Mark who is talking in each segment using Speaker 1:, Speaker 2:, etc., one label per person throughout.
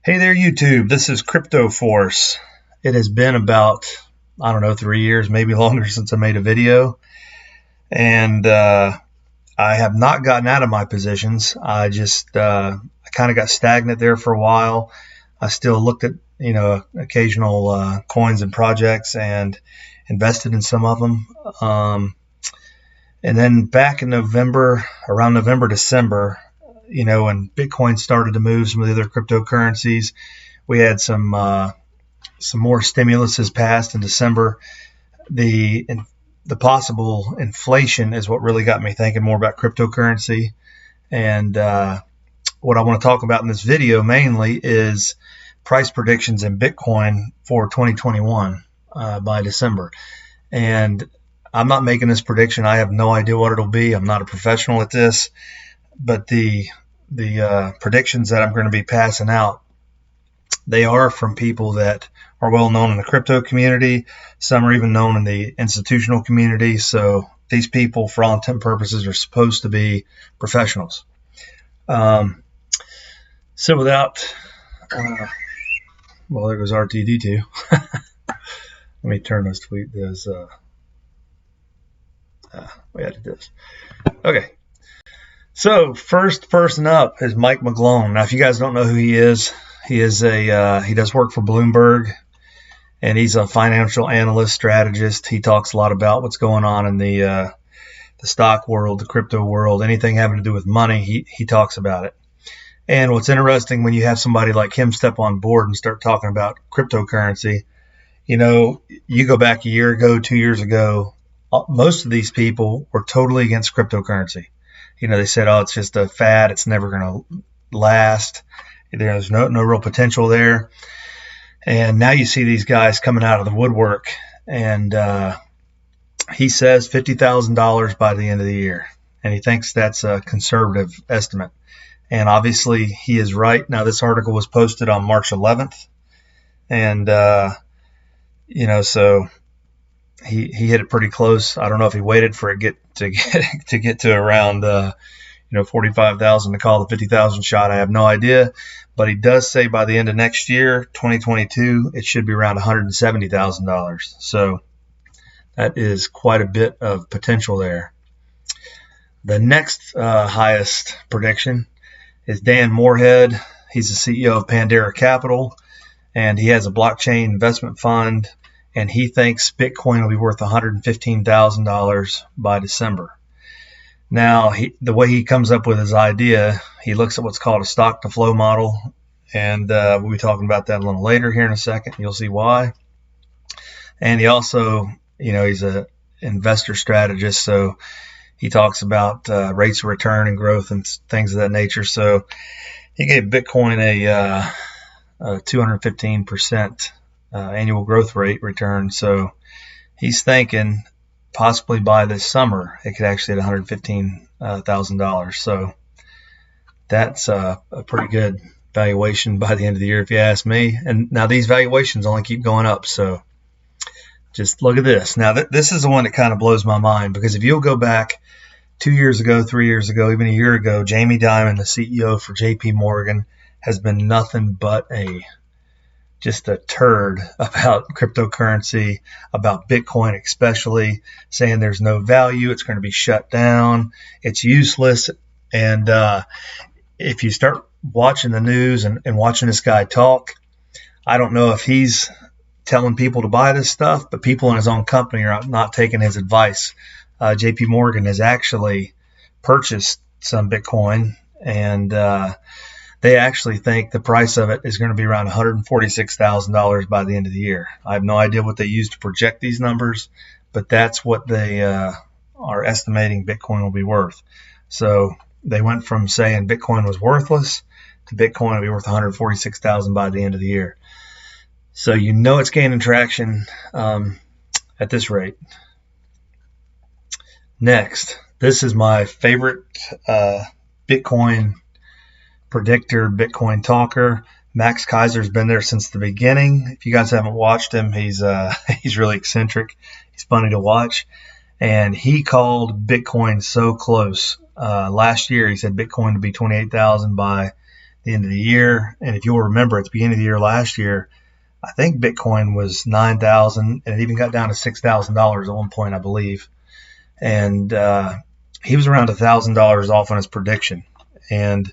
Speaker 1: Hey there, YouTube. This is CryptoForce. It has been about, 3 years, maybe longer since I made a video. And I have not gotten out of my positions. I kind of got stagnant there for a while. I still looked at, occasional coins and projects and invested in some of them. And then back in around November, December, when Bitcoin started to move, some of the other cryptocurrencies, we had some more stimuluses passed in December. The possible inflation is what really got me thinking more about cryptocurrency. And what I want to talk about in this video mainly is price predictions in Bitcoin for 2021 by December. And I'm not making this prediction. I have no idea what it'll be. I'm not a professional at this. But the predictions that I'm going to be passing out, they are from people that are well known in the crypto community. Some are even known in the institutional community. So these people, for all intent and purposes, are supposed to be professionals. So without, there goes RTD2. Let me turn those tweet. We added this. Okay. So first person up is Mike McGlone. Now, if you guys don't know who he is he does work for Bloomberg, and he's a financial analyst, strategist. He talks a lot about what's going on in the stock world, the crypto world, anything having to do with money. He talks about it. And what's interesting when you have somebody like him step on board and start talking about cryptocurrency, you go back a year ago, 2 years ago, most of these people were totally against cryptocurrency. They said, oh, it's just a fad. It's never going to last. There's no real potential there. And now you see these guys coming out of the woodwork. And he says $50,000 by the end of the year. And he thinks that's a conservative estimate. And obviously he is right. Now, this article was posted on March 11th. And, so he hit it pretty close. I don't know if he waited for it to get to around 45,000 to call the 50,000 shot. I have no idea, but he does say by the end of next year, 2022, it should be around $170,000. So that is quite a bit of potential there. The next highest prediction is Dan Moorhead. He's the CEO of Pandora Capital, and he has a blockchain investment fund. And he thinks Bitcoin will be worth $115,000 by December. Now, the way he comes up with his idea, he looks at what's called a stock-to-flow model. And we'll be talking about that a little later here in a second. You'll see why. And he also, he's an investor strategist. So he talks about rates of return and growth and things of that nature. So he gave Bitcoin a 215% annual growth rate return. So he's thinking possibly by this summer it could actually hit $115,000. So that's a pretty good valuation by the end of the year, if you ask me. And now these valuations only keep going up. So just look at this. Now this is the one that kind of blows my mind, because if you'll go back 2 years ago, 3 years ago, even a year ago, Jamie Dimon, the CEO for JP Morgan, has been nothing but just a turd about cryptocurrency, about Bitcoin especially, saying there's no value, it's going to be shut down, it's useless. And if you start watching the news and watching this guy talk, I don't know if he's telling people to buy this stuff, but people in his own company are not taking his advice. JP Morgan has actually purchased some Bitcoin, and they actually think the price of it is going to be around $146,000 by the end of the year. I have no idea what they use to project these numbers, but that's what they are estimating Bitcoin will be worth. So they went from saying Bitcoin was worthless to Bitcoin will be worth $146,000 by the end of the year. So it's gaining traction at this rate. Next, this is my favorite Bitcoin predictor, Bitcoin talker. Max Keiser's been there since the beginning. If you guys haven't watched him, he's really eccentric. He's funny to watch. And he called Bitcoin so close. Last year, he said Bitcoin would be 28,000 by the end of the year. And if you'll remember, at the beginning of the year last year, I think Bitcoin was $9,000, and it even got down to $6,000 at one point, I believe. And he was around $1,000 off on his prediction. And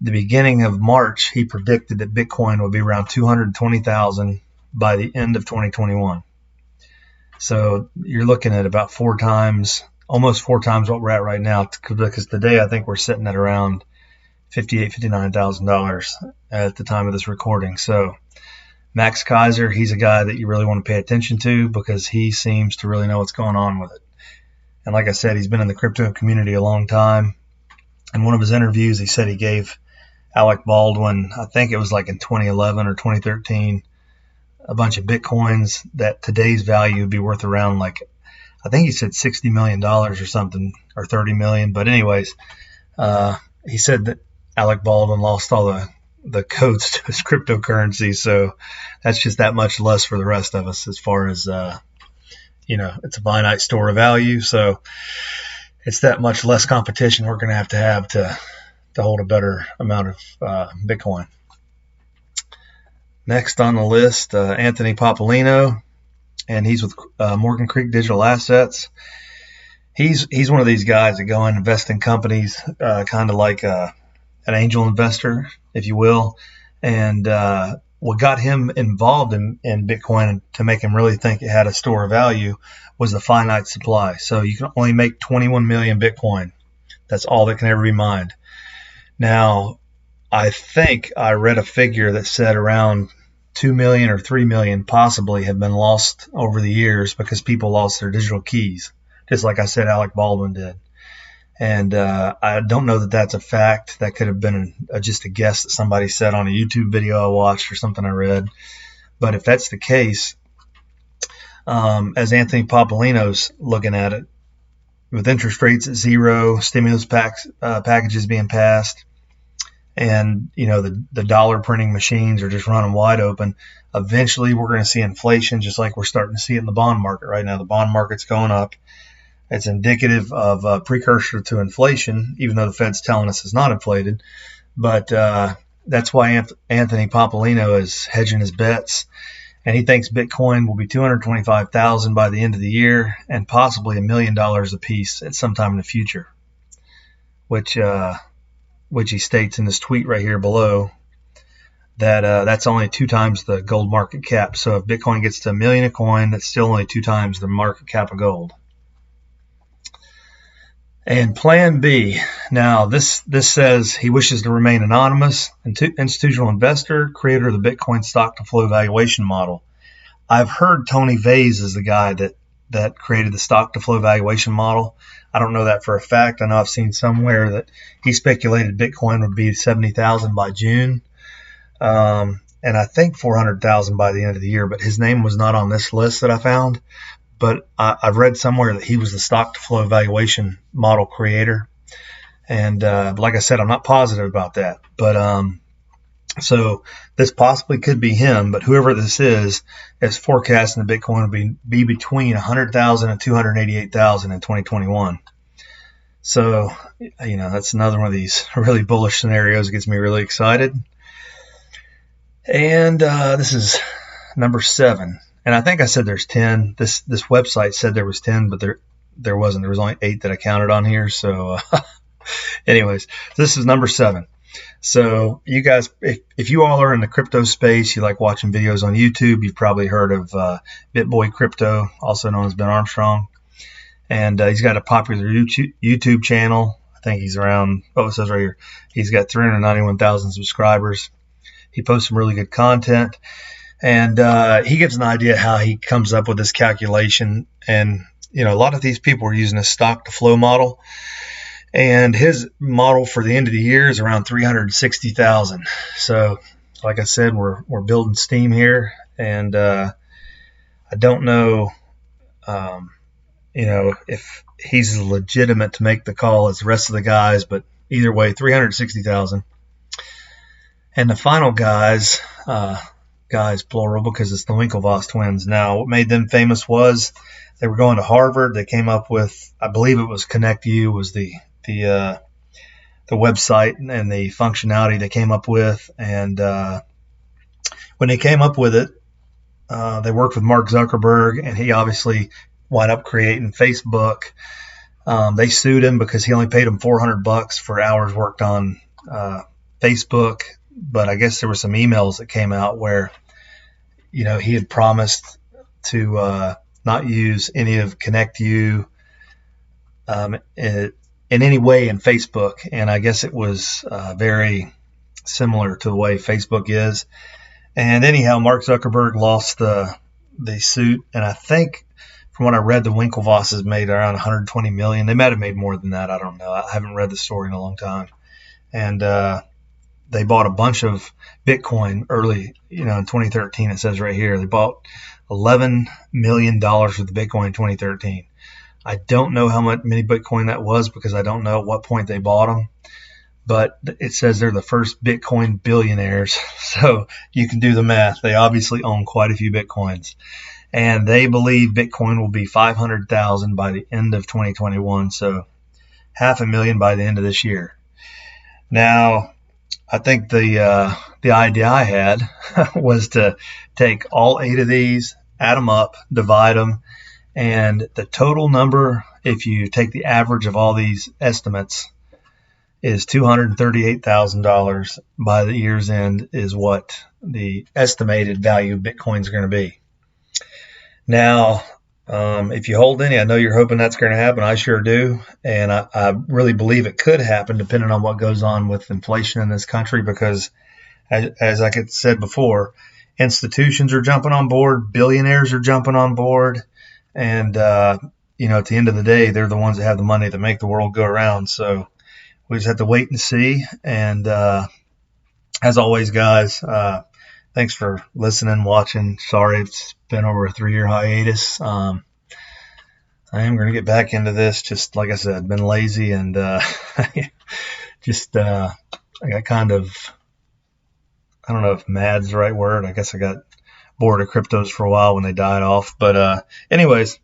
Speaker 1: the beginning of March, he predicted that Bitcoin would be around 220,000 by the end of 2021. So you're looking at about almost four times what we're at right now, because today I think we're sitting at around $58,000, $59,000 at the time of this recording. So Max Keiser, he's a guy that you really want to pay attention to because he seems to really know what's going on with it. And like I said, he's been in the crypto community a long time. In one of his interviews, he said he gave Alec Baldwin, I think it was like in 2011 or 2013, a bunch of Bitcoins that today's value would be worth around, like, I think he said $60 million or something, or $30 million. But anyways, he said that Alec Baldwin lost all the codes to his cryptocurrency. So that's just that much less for the rest of us as far as, it's a finite store of value. So it's that much less competition we're going to have to hold a better amount of Bitcoin. Next on the list, Anthony Pompliano, and he's with Morgan Creek Digital Assets. He's one of these guys that go and invest in companies, kind of like an angel investor, if you will. And what got him involved in Bitcoin to make him really think it had a store of value was the finite supply. So you can only make 21 million Bitcoin. That's all that can ever be mined. Now, I think I read a figure that said around 2 million or 3 million possibly have been lost over the years because people lost their digital keys, just like I said Alec Baldwin did. And I don't know that that's a fact. That could have been just a guess that somebody said on a YouTube video I watched or something I read. But if that's the case, as Anthony Pompliano's looking at it, with interest rates at zero, stimulus packages being passed, and the dollar printing machines are just running wide open, eventually we're going to see inflation, just like we're starting to see it in the bond market right now. The bond market's going up. It's indicative of a precursor to inflation, even though the Fed's telling us it's not inflated. But that's why Anthony Pompliano is hedging his bets, and he thinks Bitcoin will be 225,000 by the end of the year, and possibly $1 million a piece at some time in the future, which he states in this tweet right here below that that's only 2 times the gold market cap. So if Bitcoin gets to $1 million a coin, that's still only 2 times the market cap of gold. And Plan B. Now, this says he wishes to remain anonymous, institutional investor, creator of the Bitcoin stock-to-flow valuation model. I've heard Tony Vase is the guy that created the stock-to-flow valuation model. I don't know that for a fact. I know I've seen somewhere that he speculated Bitcoin would be 70,000 by June, and I think 400,000 by the end of the year. But his name was not on this list that I found. But I've read somewhere that he was the stock-to-flow valuation model creator. And like I said, I'm not positive about that. But so this possibly could be him. But whoever this is forecasting that Bitcoin will be between 100,000 and 288,000 in 2021. So, that's another one of these really bullish scenarios that gets me really excited. And this is number 7. And I think I said there's 10. This website said there was 10, but there wasn't. There was only 8 that I counted on here. So anyways, this is number 7. So you guys, if you all are in the crypto space, you like watching videos on YouTube, you've probably heard of Bitboy Crypto, also known as Ben Armstrong. And he's got a popular YouTube channel. I think he's around, it says right here, he's got 391,000 subscribers. He posts some really good content. And he gives an idea how he comes up with this calculation. And, a lot of these people are using a stock-to-flow model. And his model for the end of the year is around 360,000. So, like I said, we're building steam here. And I don't know, if he's legitimate to make the call as the rest of the guys. But either way, 360,000. And the final guys plural because it's the Winklevoss Twins. Now, what made them famous was they were going to Harvard. They came up with, I believe it was ConnectU was the the website and the functionality they came up with. And when they came up with it, they worked with Mark Zuckerberg, and he obviously wound up creating Facebook. They sued him because he only paid them $400 for hours worked on Facebook. But I guess there were some emails that came out where, he had promised to not use any of ConnectU in any way in Facebook. And I guess it was very similar to the way Facebook is. And anyhow, Mark Zuckerberg lost the suit. And I think from what I read, the Winklevosses made around $120 million. They might have made more than that. I don't know. I haven't read the story in a long time. And they bought a bunch of Bitcoin early, in 2013. It says right here, they bought $11 million worth of Bitcoin in 2013. I don't know how many Bitcoin that was because I don't know at what point they bought them. But it says they're the first Bitcoin billionaires. So you can do the math. They obviously own quite a few Bitcoins. And they believe Bitcoin will be 500,000 by the end of 2021. So 500,000 by the end of this year. Now, I think the idea I had was to take all 8 of these, add them up, divide them, and the total number, if you take the average of all these estimates, is $238,000 by the year's end is what the estimated value of Bitcoin is going to be. Now, if you hold any, I know you're hoping that's going to happen. I sure do. And I really believe it could happen depending on what goes on with inflation in this country because, as I said before, institutions are jumping on board, billionaires are jumping on board. And, at the end of the day, they're the ones that have the money to make the world go around. So we just have to wait and see. And as always, guys, thanks for listening, watching. Sorry it's been over a 3-year hiatus. I am going to get back into this. Just like I said, been lazy and I got kind of, I don't know if mad's the right word. I guess I got bored of cryptos for a while when they died off. But anyways,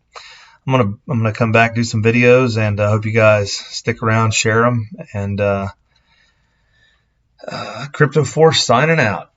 Speaker 1: I'm gonna come back, do some videos, and I hope you guys stick around, share them, and CryptoForce signing out.